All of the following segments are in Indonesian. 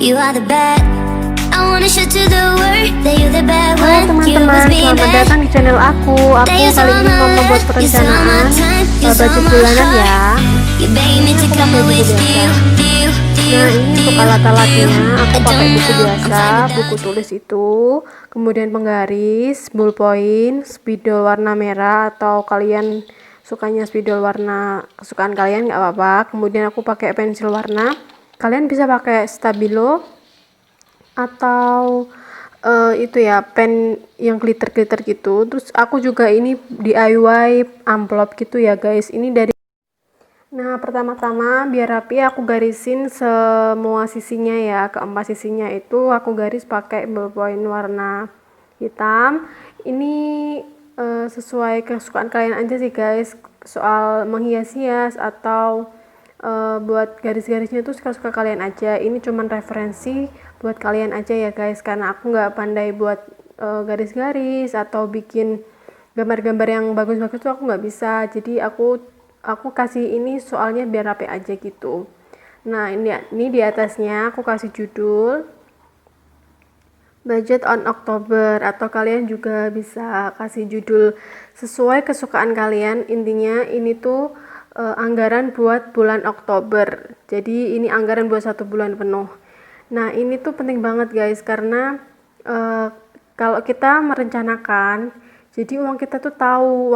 You are the bad. I wanna show to the world that you're the bad Halo one. You teman-teman, was being selamat bad. datang di channel aku. Aku That you kali saw ini my mau membuat life, you saw my perencanaan time, you saw budget my bulanan ya. heart. You begged me to Aku come pakai away buku still, biasa. deal, Nah, ini untuk alat-alatnya aku pakai don't buku know, I'm biasa, fine buku without. tulis itu, kemudian penggaris, ballpoint, spidol warna merah atau kalian sukanya spidol warna kesukaan kalian nggak apa-apa. Kemudian aku pakai pensil warna. Kalian bisa pakai stabilo atau itu ya pen yang glitter-glitter gitu. Terus aku juga ini DIY amplop gitu ya guys. Ini dari Nah, pertama-tama biar rapi aku garisin semua sisinya ya, keempat sisinya itu aku garis pakai ballpoint warna hitam. Ini sesuai kesukaan kalian aja sih guys, soal menghias-hias atau buat garis-garisnya tuh suka-suka kalian aja. Ini cuman referensi buat kalian aja ya guys, karena aku nggak pandai buat garis-garis atau bikin gambar-gambar yang bagus-bagus tuh aku nggak bisa. Jadi aku kasih ini soalnya biar rapi aja gitu. Nah, ini di atasnya aku kasih judul budget on October, atau kalian juga bisa kasih judul sesuai kesukaan kalian. Intinya ini tuh anggaran buat bulan Oktober. Jadi ini anggaran buat 1 bulan penuh. Nah, ini tuh penting banget guys, karena kalau kita merencanakan, jadi uang kita tuh tahu,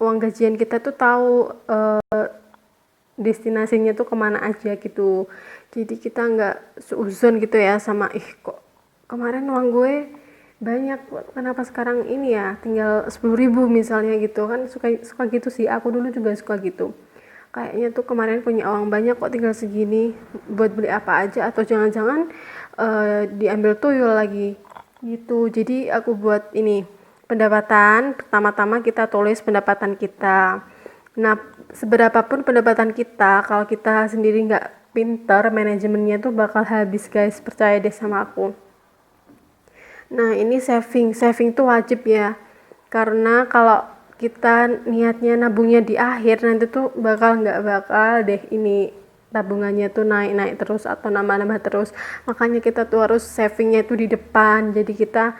uang gajian kita tuh tahu destinasinya tuh kemana aja gitu. Jadi kita nggak seuzon gitu ya sama kok kemarin uang gue banyak, kenapa sekarang ini ya tinggal 10.000 misalnya gitu kan. Suka gitu sih, aku dulu juga suka gitu, kayaknya tuh kemarin punya uang banyak kok tinggal segini, buat beli apa aja, atau jangan-jangan diambil tuyul lagi gitu. Jadi aku buat ini pendapatan. Pertama-tama kita tulis pendapatan kita. Nah, seberapapun pendapatan kita, kalau kita sendiri nggak pinter manajemennya tuh bakal habis guys, percaya deh sama aku. Nah, ini saving tuh wajib ya, karena kalau kita niatnya nabungnya di akhir, nanti tuh nggak bakal deh ini tabungannya tuh naik terus atau nambah terus. Makanya kita tuh harus savingnya itu di depan. Jadi kita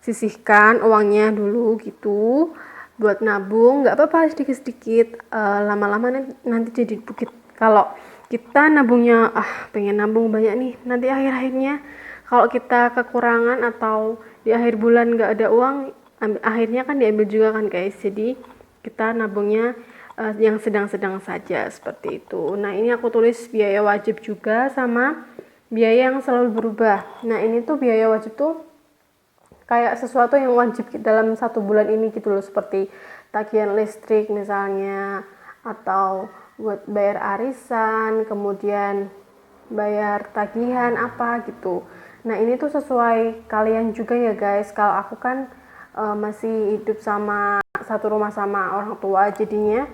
sisihkan uangnya dulu gitu buat nabung. Nggak apa-apa sedikit-sedikit, lama-lama nanti jadi bukit. Kalau kita nabungnya pengen nabung banyak nih, nanti akhir-akhirnya kalau kita kekurangan atau di akhir bulan nggak ada uang, akhirnya kan diambil juga kan guys. Jadi kita nabungnya yang sedang-sedang saja seperti itu. Nah, ini aku tulis biaya wajib juga sama biaya yang selalu berubah. Nah, ini tuh biaya wajib tuh kayak sesuatu yang wajib dalam 1 bulan ini gitu loh, seperti tagihan listrik misalnya, atau buat bayar arisan, kemudian bayar tagihan apa gitu. Nah, ini tuh sesuai kalian juga ya guys. Kalau aku kan masih hidup sama satu rumah sama orang tua, jadinya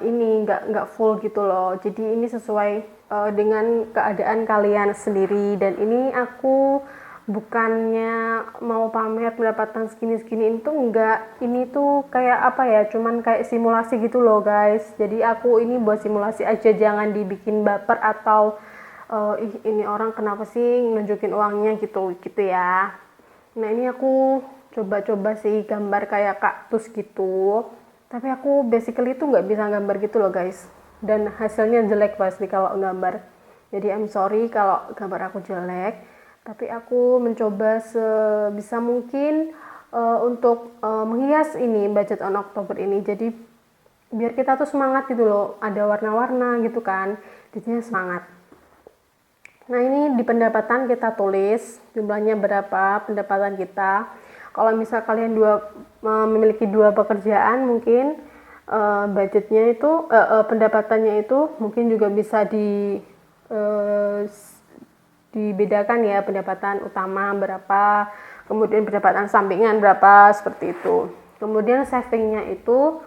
ini nggak full gitu loh. Jadi ini sesuai dengan keadaan kalian sendiri. Dan ini aku bukannya mau pamer pendapatan segini itu enggak. Ini tuh kayak apa ya, cuman kayak simulasi gitu loh guys. Jadi aku ini buat simulasi aja, jangan dibikin baper atau ini orang kenapa sih nunjukin uangnya gitu ya. Nah, ini aku coba-coba sih gambar kayak kaktus gitu, tapi aku basically tuh nggak bisa gambar gitu loh guys, dan hasilnya jelek pasti kalau gambar. Jadi I'm sorry kalau gambar aku jelek, tapi aku mencoba sebisa mungkin untuk menghias ini budget on Oktober ini. Jadi biar kita tuh semangat gitu loh, ada warna-warna gitu kan, jadinya semangat. Nah, ini di pendapatan kita tulis jumlahnya berapa pendapatan kita. Kalau misal kalian memiliki 2 pekerjaan, mungkin budgetnya itu pendapatannya itu mungkin juga bisa dibedakan ya, pendapatan utama berapa, kemudian pendapatan sampingan berapa, seperti itu. Kemudian savingnya itu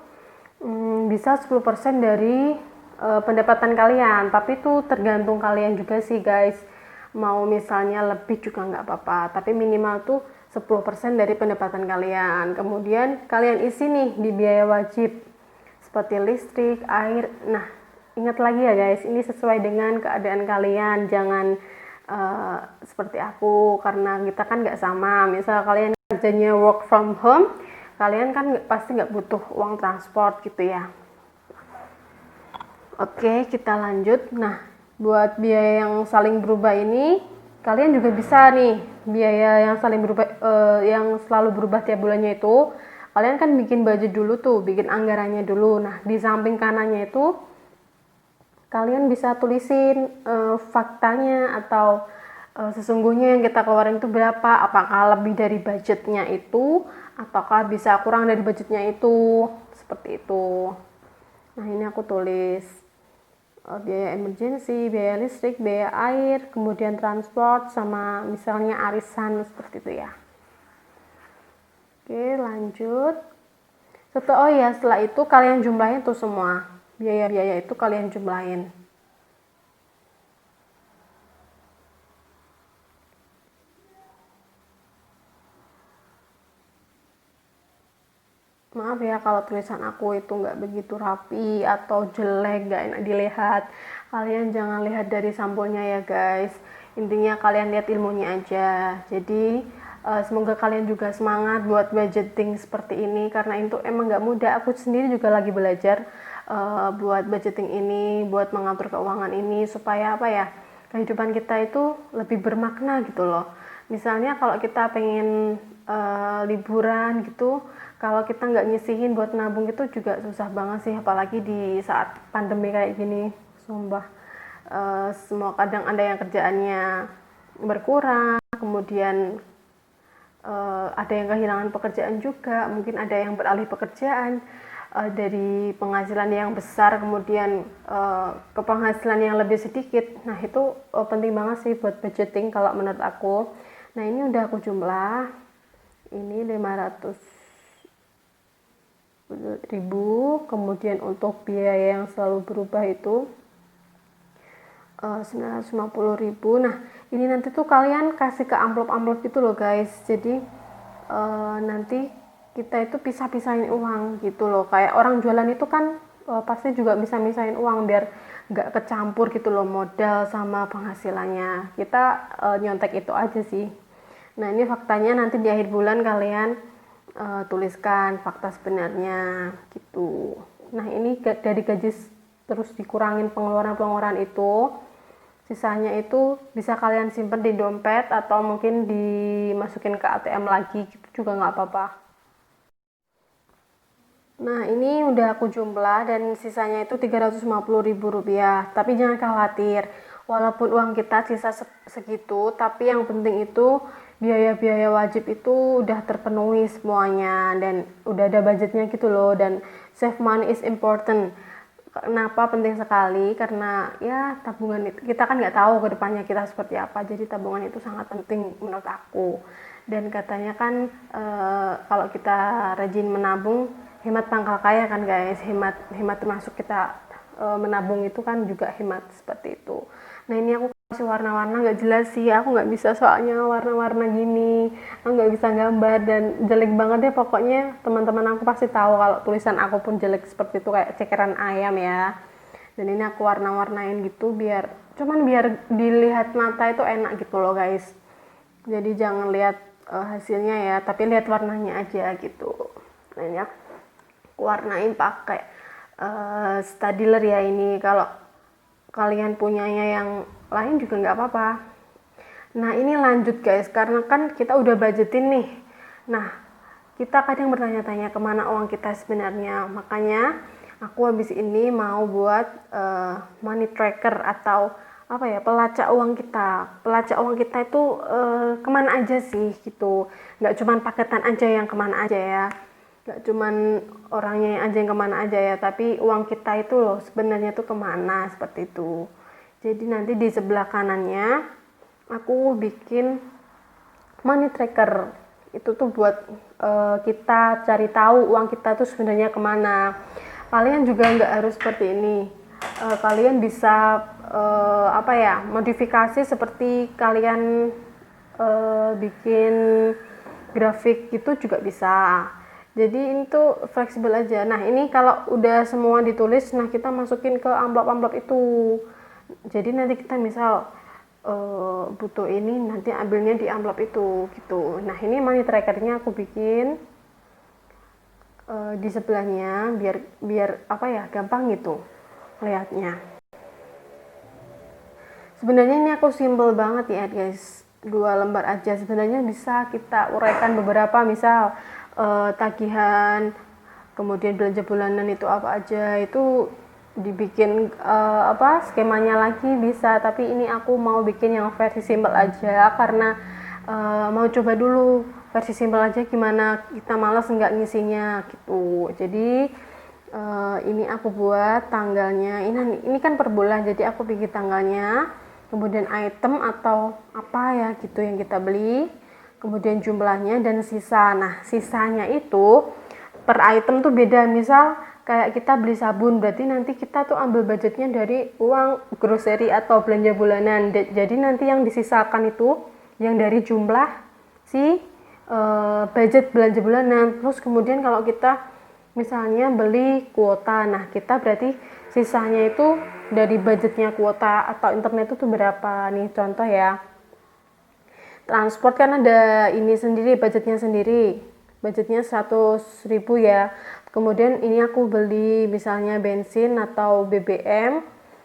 bisa 10% dari pendapatan kalian, tapi itu tergantung kalian juga sih guys. Mau misalnya lebih juga nggak apa-apa, tapi minimal tuh 10% dari pendapatan kalian. Kemudian kalian isi nih di biaya wajib seperti listrik, air. Nah, ingat lagi ya guys, ini sesuai dengan keadaan kalian, jangan seperti aku, karena kita kan nggak sama. Misal kalian kerjanya work from home, kalian kan pasti nggak butuh uang transport gitu ya. Oke, kita lanjut. Nah, buat biaya yang saling berubah ini, kalian juga bisa nih, biaya yang saling berubah, yang selalu berubah tiap bulannya itu, kalian kan bikin budget dulu tuh, bikin anggarannya dulu. Nah, di samping kanannya itu, kalian bisa tulisin faktanya atau sesungguhnya yang kita keluarin itu berapa, apakah lebih dari budgetnya itu, ataukah bisa kurang dari budgetnya itu, seperti itu. Nah, ini aku tulis biaya emergency, biaya listrik, biaya air, kemudian transport, sama misalnya arisan, seperti itu ya. Oke, lanjut. Setelah itu kalian jumlahin tuh semua. Biaya-biaya itu kalian jumlahin. Maaf ya kalau tulisan aku itu nggak begitu rapi atau jelek, nggak enak dilihat. Kalian jangan lihat dari sampulnya ya guys. Intinya kalian lihat ilmunya aja. Jadi semoga kalian juga semangat buat budgeting seperti ini, karena itu emang nggak mudah. Aku sendiri juga lagi belajar buat budgeting ini, buat mengatur keuangan ini, supaya apa ya, kehidupan kita itu lebih bermakna gitu loh. Misalnya kalau kita pengen liburan gitu, kalau kita nggak nyisihin buat nabung itu juga susah banget sih, apalagi di saat pandemi kayak gini. Sumpah, semua kadang ada yang kerjaannya berkurang, kemudian ada yang kehilangan pekerjaan juga, mungkin ada yang beralih pekerjaan dari penghasilan yang besar kemudian ke penghasilan yang lebih sedikit. Nah, itu penting banget sih buat budgeting kalau menurut aku. Nah, ini udah aku jumlah, ini 500.000, kemudian untuk biaya yang selalu berubah itu 950.000. Nah, ini nanti tuh kalian kasih ke amplop-amplop gitu loh guys. Jadi nanti kita itu pisah-pisahin uang gitu loh. Kayak orang jualan itu kan pasti juga bisa misahin uang biar nggak kecampur gitu loh, modal sama penghasilannya. Kita nyontek itu aja sih. Nah, ini faktanya nanti di akhir bulan kalian tuliskan fakta sebenarnya gitu. Nah, ini dari gaji terus dikurangin pengeluaran-pengeluaran itu, sisanya itu bisa kalian simpen di dompet atau mungkin dimasukin ke ATM lagi gitu juga nggak apa-apa. Nah, ini udah aku jumlah dan sisanya itu Rp350.000. Tapi jangan khawatir, walaupun uang kita sisa segitu, tapi yang penting itu biaya-biaya wajib itu udah terpenuhi semuanya dan udah ada budgetnya gitu loh. Dan save money is important. Kenapa penting sekali? Karena ya tabungan itu, kita kan nggak tahu ke depannya kita seperti apa, jadi tabungan itu sangat penting menurut aku. Dan katanya kan kalau kita rajin menabung, hemat pangkal kaya kan guys, hemat termasuk kita menabung itu kan juga hemat, seperti itu. Nah, ini aku kasih warna-warna nggak jelas sih, aku nggak bisa soalnya warna-warna gini, aku nggak bisa gambar dan jelek banget deh pokoknya. Teman-teman aku pasti tahu kalau tulisan aku pun jelek seperti itu, kayak cekeran ayam ya. Dan ini aku warna-warnain gitu biar dilihat mata itu enak gitu loh guys. Jadi jangan lihat hasilnya ya, tapi lihat warnanya aja gitu. Nah, ini aku warnain pakai Staedtler ya ini. Kalau kalian punyanya yang lain juga nggak apa-apa. Nah, ini lanjut guys, karena kan kita udah budgetin nih. Nah, kita kadang bertanya-tanya kemana uang kita sebenarnya. Makanya aku habis ini mau buat money tracker atau apa ya, pelacak uang kita. Pelacak uang kita itu kemana aja sih gitu. Nggak cuman paketan aja yang kemana aja ya. Nggak cuman orangnya aja yang kemana aja ya, tapi uang kita itu loh sebenarnya tuh kemana, seperti itu. Jadi nanti di sebelah kanannya aku bikin money tracker. Itu tuh buat kita cari tahu uang kita tuh sebenarnya kemana. Kalian juga nggak harus seperti ini. Kalian bisa modifikasi seperti kalian bikin grafik itu juga bisa. Jadi ini tuh fleksibel aja. Nah ini kalau udah semua ditulis, nah kita masukin ke amplop-amplop itu. Jadi nanti kita misal butuh ini, nanti ambilnya di amplop itu gitu. Nah ini money trackernya aku bikin di sebelahnya biar apa ya, gampang gitu lihatnya. Sebenarnya ini aku simple banget ya guys, 2 lembar aja. Sebenarnya bisa kita uraikan beberapa, misal tagihan, kemudian belanja bulanan itu apa aja, itu dibikin skemanya lagi bisa. Tapi ini aku mau bikin yang versi simple aja karena mau coba dulu versi simple aja, gimana kita malas nggak ngisinya gitu. Jadi ini aku buat tanggalnya, ini kan per bulan, jadi aku bikin tanggalnya, kemudian item atau apa ya gitu yang kita beli, kemudian jumlahnya dan sisa. Nah sisanya itu per item tuh beda. Misal kayak kita beli sabun, berarti nanti kita tuh ambil budgetnya dari uang grocery atau belanja bulanan. Jadi nanti yang disisakan itu yang dari jumlah si budget belanja bulanan. Terus kemudian kalau kita misalnya beli kuota, nah kita berarti sisanya itu dari budgetnya kuota atau internet itu berapa nih. Contoh ya, transport kan ada ini sendiri, budgetnya 100.000 ya. Kemudian ini aku beli misalnya bensin atau BBM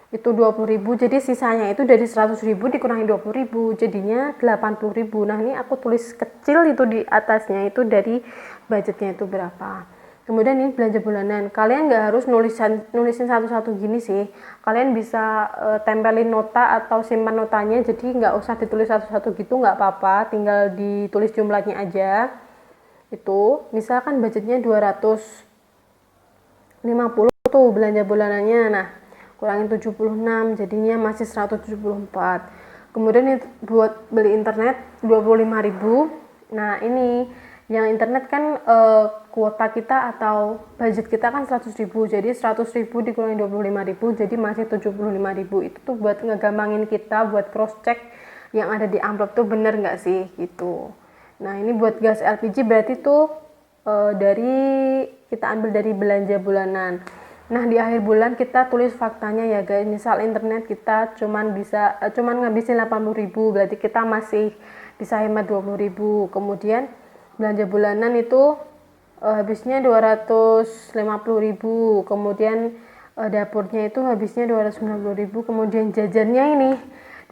itu 20.000, jadi sisanya itu dari 100.000 dikurangi 20.000 jadinya 80.000. Nah ini aku tulis kecil itu di atasnya itu dari budgetnya itu berapa. Kemudian ini belanja bulanan, kalian nggak harus nulisin satu-satu gini sih, kalian bisa tempelin nota atau simpan notanya, jadi nggak usah ditulis satu-satu gitu, nggak apa-apa, tinggal ditulis jumlahnya aja. Itu misalkan budgetnya 250 tuh belanja bulanannya, nah kurangin 76 jadinya masih 174. Kemudian buat beli internet 25.000. Nah ini yang internet kan kuota kita atau budget kita kan 100.000, jadi 100.000 dikurangi 25.000 jadi masih 75.000. Itu tuh buat ngegampangin kita buat cross check yang ada di amplop tuh bener nggak sih gitu. Nah ini buat gas LPG berarti tuh kita ambil dari belanja bulanan. Nah di akhir bulan kita tulis faktanya ya guys. Misal internet kita cuman ngabisin 80.000, berarti kita masih bisa hemat 20.000. Kemudian belanja bulanan itu habisnya 250.000. Kemudian dapurnya itu habisnya 290.000. Kemudian jajannya ini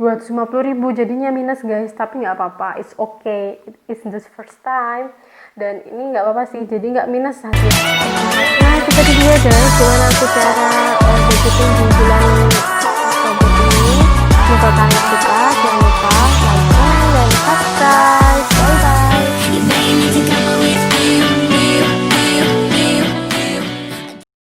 250.000, jadinya minus guys. Tapi nggak apa-apa, it's okay, it's just first time. Dan ini nggak apa-apa sih, jadi nggak minus hasil. Nah kita dulu ya guys, gimana aku cara budgeting di bulan